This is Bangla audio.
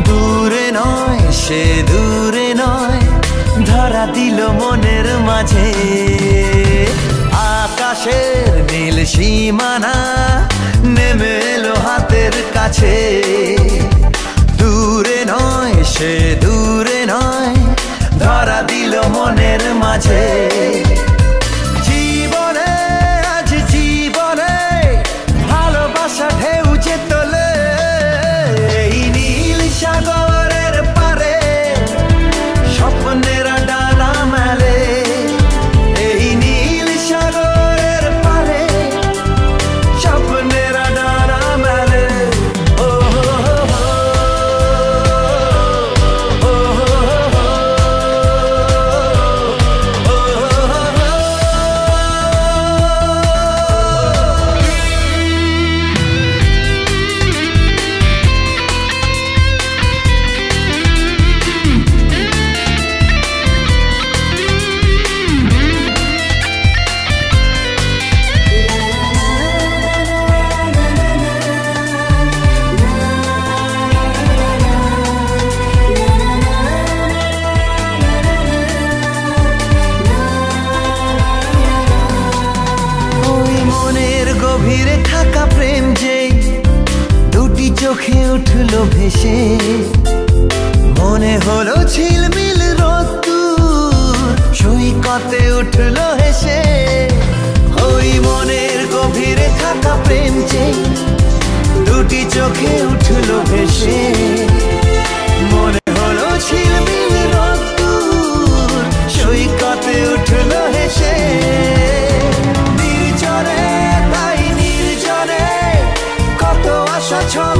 দূরে নয় সে দূরে নয়, ধরা দিল মনের মাঝে। আকাশের নীল সীমানা নেমে এলো হাতের কাছে। দূরে নয় সে দূরে নয়, ধরা দিল মনের মাঝে। জীবনে আজ জীবনে ভালোবাসা ঢেউ যে তোলে, এই নীল সাগরের পারে স্বপ্নের ডানা মেলে। এই নীল সাগরের পারে স্বপ্নের ডানা মেলে। ও গভীরে থাকা প্রেম যে দুটি চোখে উঠলো ভেসে, মনে হলো ঝিলমিল রোদ্দুর সৈকতে উঠলো হেসে। ওই মনের গভীরে থাকা প্রেম যে দুটি চোখে উঠলো ভেসে, মনে হলো ঝিলমিল রোদ্দুর সৈকতে উঠলো হেসে। নির্জনে তাই নির্জনে কত আশা ছড়ানো